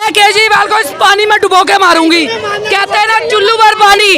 केजरीवाल को इस पानी में डुबो के मारूंगी। कहते हैं ना चुल्लू भर पानी,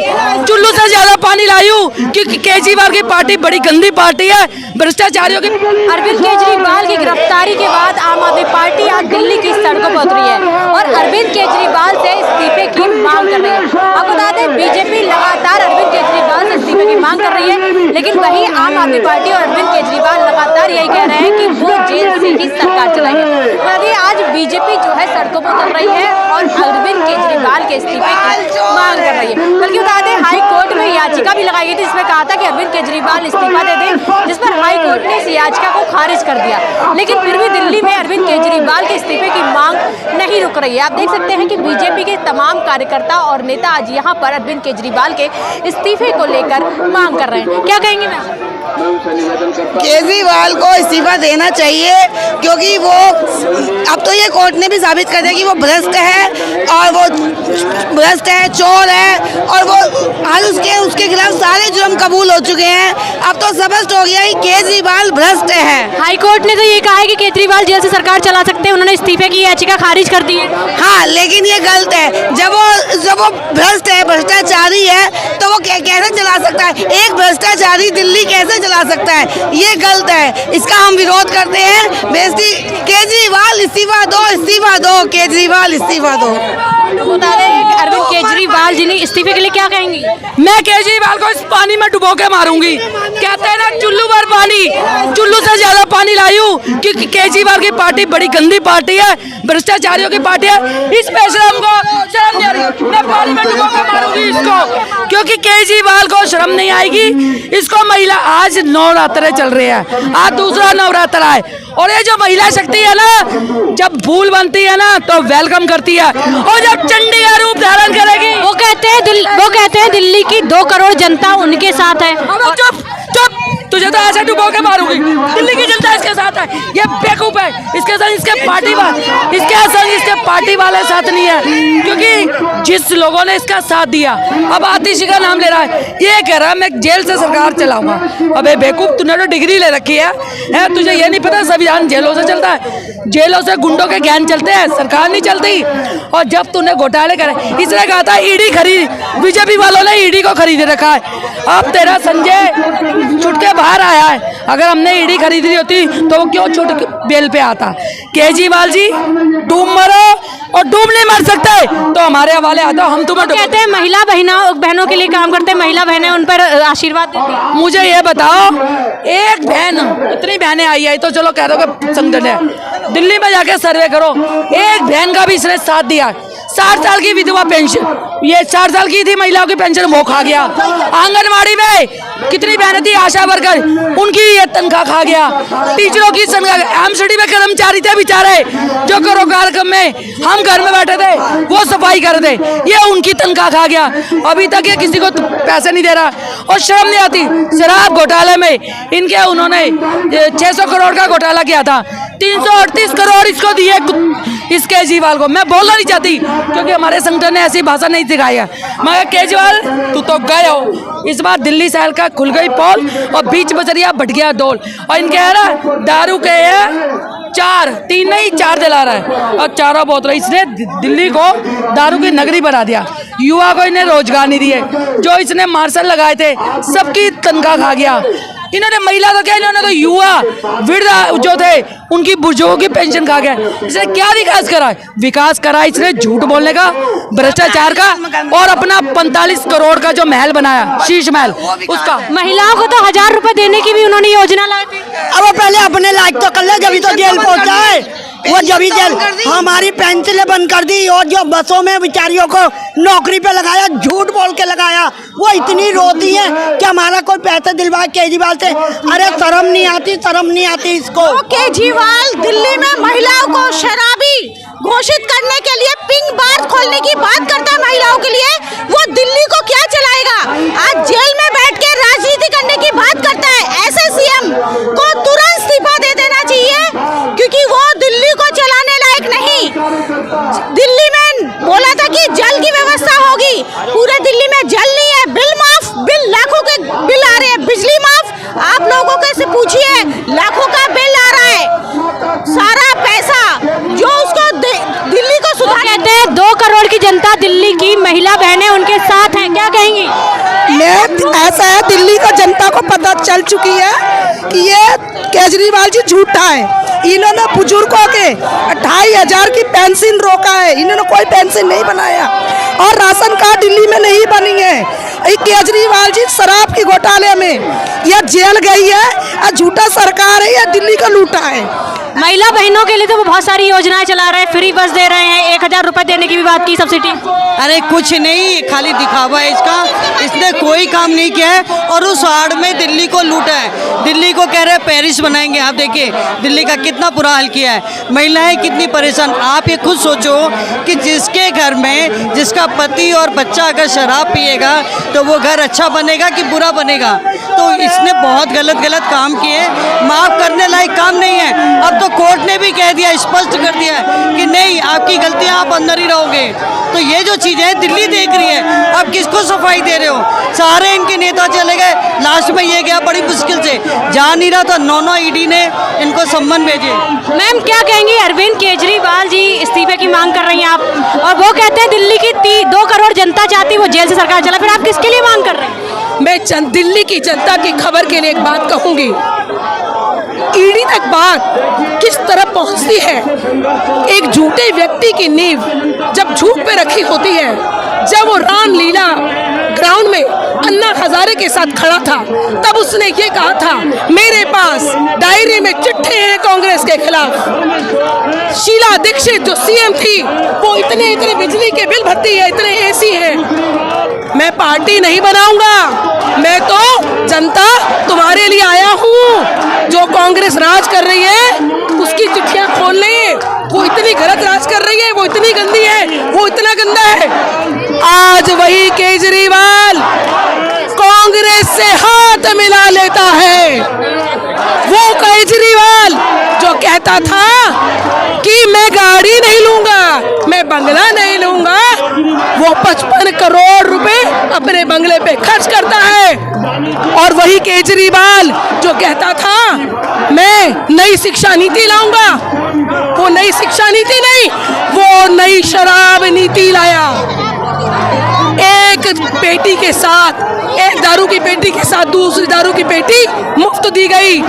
चुल्लू से ज्यादा पानी लाई हूँ, क्योंकि केजरीवाल की पार्टी बड़ी गंदी पार्टी है, भ्रष्टाचारियों की। अरविंद केजरीवाल की गिरफ्तारी के बाद आम आदमी पार्टी आज दिल्ली की सड़कों पर उतरी है और अरविंद केजरीवाल से इस्तीफे की मांग कर रही है। आपको बता दें बीजेपी लगातार अरविंद केजरीवाल से इस्तीफे की मांग कर रही है, लेकिन वहीं आम आदमी पार्टी और अरविंद केजरीवाल लगातार यही कह रहे हैं कि वो जेल से ही सरकार चलाएंगे। आज बीजेपी जो है सड़कों पर उतर रही है और अरविंद केजरीवाल के इस्तीफे की मांग कर रही है। बल्कि बता दें हाई कोर्ट में याचिका भी लगाई गई थी, जिसमें कहा था कि अरविंद केजरीवाल इस्तीफा दे दें, जिस पर हाई कोर्ट ने इस याचिका को खारिज कर दिया। लेकिन फिर भी दिल्ली में अरविंद केजरीवाल के इस्तीफे की मांग नहीं रुक रही है। आप देख सकते हैं कि बीजेपी के तमाम कार्यकर्ता और नेता आज यहाँ पर अरविंद केजरीवाल के इस्तीफे को लेकर मांग कर रहे हैं। क्या कहेंगे मैम? केजरीवाल को इस्तीफा देना चाहिए, क्योंकि वो अब तो ये कोर्ट ने भी साबित कर दिया कि वो भ्रष्ट है और वो भ्रष्ट है, चोर है, और वो आज उसके खिलाफ सारे जुर्म कबूल हो चुके हैं। अब तो स्पष्ट हो गया कि केजरीवाल भ्रष्ट है। हाई कोर्ट ने तो ये कहा है कि केजरीवाल जेल से सरकार चला सकते हैं, उन्होंने इस्तीफे की याचिका खारिज कर दी है। हाँ, लेकिन ये गलत है। जब वो भ्रष्ट है, भ्रष्टाचारी है, तो वो कैसे चला सकता है? एक भ्रष्टाचारी दिल्ली कैसे चला सकता है? ये गलत है, इसका हम विरोध करते हैं। बेइज्जती, केजरीवाल इस्तीफा दो, इस्तीफा दो, केजरीवाल इस्तीफा दो। बता दें अरविंद केजरीवाल जी ने इस्तीफे के लिए क्या कहेंगी? मैं केजरीवाल को इस पानी में डुबो के मारूंगी। कहते हैं ना चुल्लू भर पानी, चुल्लू से ज्यादा पानी लाई हूँ, क्योंकि केजरीवाल की पार्टी बड़ी गंदी पार्टी है, भ्रष्टाचारियों की पार्टी है। इस बेशरम को शर्म नहीं आ रही, मैं पानी में डुबो के मारूंगी इसको, क्योंकि केजरीवाल को शर्म नहीं आएगी। इसको महिला, आज नवरात्र चल रहे हैं, आज दूसरा नवरात्र है, और ये जो महिला शक्ति है ना, जब भूल बनती है ना तो वेलकम करती है, और जब चंडी का रूप धारण करेगी, वो कहते हैं दिल्ली की 2 करोड़ जनता उनके साथ है। चुप चुप, तुझे तो ऐसे डुबो के मारूंगी। दिल्ली की जनता इसके साथ है, ये बेवकूफ है, इसके साथ इसके पार्टी वाले साथ नहीं है, क्योंकि जिस लोगों ने इसका साथ दिया, अब आतिशी का नाम ले रहा है, ये कह रहा है मैं जेल से सरकार चलाऊंगा। अबे बेवकूफ, तूने तो डिग्री ले रखी है, तुझे ये नहीं पता संविधान जेलों से चलता है, जेलों से गुंडों के ज्ञान चलते हैं, सरकार नहीं चलती। और जब तूने घोटाले करे, इसने कहा था ईडी खरीद, बीजेपी वालों ने ईडी को खरीदे रखा है। अब तेरा संजय छुट के बाहर आया है, अगर हमने ईडी खरीदी होती तो वो क्यों छुट बेल पे आता? केजरीवाल जी डूब मरो, और डूब नहीं मर सकते तो हमारे हवाले आ जाओ, हम तुम्हें कहते हैं महिला बहनों के लिए काम करते हैं, महिला बहनें उन पर आशीर्वाद देती हैं। मुझे ये बताओ, एक बहन, इतनी बहनें आई है तो चलो कह दो कि संगठन है, दिल्ली में जाके सर्वे करो, एक बहन का भी इसने साथ दिया। 60 साल की विधवा पेंशन, ये 4 साल की थी महिलाओं की पेंशन, वो खा गया। आंगनबाड़ी में कितनी बहनें थी आशा वर्कर, उनकी ये तनख्वाह खा गया। टीचरों की तनख्वाह, एमसीडी में कर्मचारी थे बेचारे जो करो कार्यक्रम में हम घर में बैठे थे, वो सफाई कर दे, ये उनकी तनख्वाह खा गया। अभी तक ये किसी को पैसे नहीं दे रहा, और शर्म नहीं आती। शराब घोटाले में इनके, उन्होंने 600 करोड़ का घोटाला किया था, 338 करोड़ इसको दिए, इस केजरीवाल को। मैं बोलना नहीं चाहती क्योंकि हमारे संगठन ने ऐसी भाषा नहीं सिखाई है, मगर केजरीवाल तू तो गए हो। इस बार दिल्ली शहर का खुल गई पोल और बीच बजरिया भट गया डोल, और इनके है ना दारू के है 3 नहीं 4 दिला रहा है, और चारों बोतल। इसने दिल्ली को दारू की नगरी बना दिया, युवा को इन्हें रोजगार नहीं दिए, जो इसने मार्शल लगाए थे सबकी तनख्वाह खा गया। इन्होंने महिला तो क्या, इन्होंने तो युवा वृद्ध जो थे उनकी बुजुर्गों की पेंशन खा गया। इसने क्या विकास करा? विकास करा इसने झूठ बोलने का, भ्रष्टाचार का, और अपना 45 करोड़ का जो महल बनाया, शीश महल, उसका। महिलाओं को तो 1000 रुपए देने की भी उन्होंने योजना लाई थी। अब वो पहले अपने लायक तो कर ले, जब तो जेल पहुंचा है वो, जब जेल हमारी पेंसिलें बंद कर दी, और जो बसों में बेचारियों को नौकरी पे लगाया, झूठ बोल के लगाया, वो इतनी रोती है कि हमारा कोई पैसा दिलवा केजरीवाल से। अरे शर्म नहीं आती, शर्म नहीं आती इसको। केजरीवाल दिल्ली में महिलाओं को शराबी घोषित करने के लिए पिंक बार खोलने की बात करता है महिलाओं के लिए, वो दिल्ली को क्या चलाएगा? आज जेल में बैठ के राजनीति करने की बात करता है। ऐसे सीएम को तुरंत इस्तीफा दे देना चाहिए, क्योंकि वो दिल्ली को चलाने लायक नहीं। दिल्ली में बोला था कि जल की व्यवस्था होगी, पूरे दिल्ली में जल नहीं है, बिल माफ, बिल लाखों के बिल आ रहे हैं, बिजली माफ। आप लोगों को से पूछिए, लाखों का बिल आ रहा है, सारा पैसा जो उसको दिल्ली को सुधार जनता दिल्ली की महिला बहनें उनके साथ हैं, क्या कहेंगी? ऐसा है, दिल्ली को जनता को पता चल चुकी है कि ये केजरीवाल जी झूठा है। इन्होंने बुजुर्गों के 2,500 की पेंशन रोका है, इन्होंने कोई पेंशन नहीं बनाया और राशन कार्ड दिल्ली में नहीं बनी है। ये केजरीवाल जी शराब की घोटाले में यह जेल गई है और झूठा सरकार है, यह दिल्ली का लूटा है। महिला बहनों के लिए तो वो बहुत सारी योजनाएं चला रहे हैं, फ्री बस दे रहे हैं, 1,000 रुपए देने की भी बात की, सब्सिडी। अरे कुछ नहीं, खाली दिखावा है इसका, इसने कोई काम नहीं किया है और उस आड़ में दिल्ली को लूटा है। दिल्ली को कह रहे हैं पेरिस बनाएंगे। आप देखिए दिल्ली का कितना बुरा हाल किया है, महिलाएं कितनी परेशान। आप ये खुद सोचो कि जिसके घर में जिसका पति और बच्चा अगर शराब पिएगा तो वो घर अच्छा बनेगा कि बुरा बनेगा। तो इसने बहुत गलत काम किए, माफ़ करने लायक काम नहीं है। अब तो कोर्ट ने भी कह दिया, स्पष्ट कर दिया कि नहीं, आपकी गलतियां, आप अंदर ही रहोगे। तो ये जो चीज़ें दिल्ली देख रही है, अब किसको सफाई दे रहे हो? सारे इनके नेता चले गए, लास्ट में ये गया बड़ी मुश्किल से, जा नहीं रहा था, 9 ईडी ने इनको सम्मन भेजे। मैम क्या कहेंगी, अरविंद केजरीवाल जी इस्तीफे की मांग कर रही हैं आप, और वो कहते हैं दिल्ली की 2 करोड़ जनता चाहती वो जेल से सरकार चला, फिर आप किसके लिए मांग कर रहे हैं? मैं दिल्ली की जनता की खबर के लिए एक बात कहूंगी, ईडी तक बात किस तरह पहुंचती है। एक झूठे व्यक्ति की नींव जब झूठ पे रखी होती है, जब वो रामलीला ग्राउंड में अन्ना हजारे के साथ खड़ा था, तब उसने ये कहा था, मेरे पास डायरी में चिट्ठे हैं कांग्रेस के खिलाफ। शीला दीक्षित जो सीएम थी, वो इतने बिजली के बिल भरती है, इतने एसी है। मैं पार्टी नहीं बनाऊंगा, मैं तो जनता तुम्हारे लिए आया हूँ। जो कांग्रेस राज कर रही है उसकी चिट्ठियां खोल ले, वो इतनी गलत राज कर रही है, वो इतनी गंदी है, वो इतना गंदा है। आज वही केजरीवाल कांग्रेस से हाथ मिला लेता है। वो केजरीवाल जो कहता था कि मैं गाड़ी नहीं लूंगा, मैं बंगला नहीं लूंगा, वो 55 करोड़ रुपए अपने बंगले पे खर्च करता है। और वही केजरीवाल जो कहता था मैं नई शिक्षा नीति लाऊंगा, वो नई शिक्षा नीति नहीं, वो नई शराब नीति लाया। एक पेटी के साथ, एक दारू की पेटी के साथ दूसरी दारू की पेटी मुफ्त दी गई।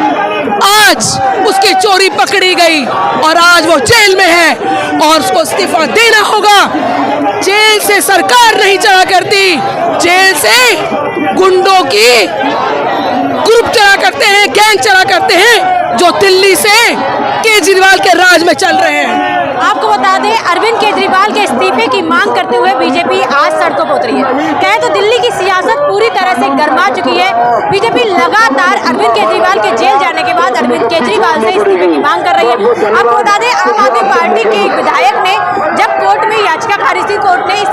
आज उसकी चोरी पकड़ी गई और आज वो जेल में है और उसको इस्तीफा देना होगा। जेल से सरकार नहीं चला करती, जेल से गुंडों की ग्रुप चला करते हैं, गैंग चला करते हैं, जो दिल्ली से केजरीवाल के राज में चल रहे हैं। आपको बता दें, अरविंद केजरीवाल के इस्तीफे की मांग करते हुए बीजेपी आज सड़कों पर उतरी है। कहें तो दिल्ली की सियासत पूरी तरह से गर्मा चुकी है। बीजेपी लगातार अरविंद केजरीवाल के जेल जाने के बाद अरविंद केजरीवाल से इस्तीफे की मांग कर रही है। आपको बता दें, आम आदमी पार्टी के एक विधायक ने जब कोर्ट में याचिका खारिज की, कोर्ट ने इस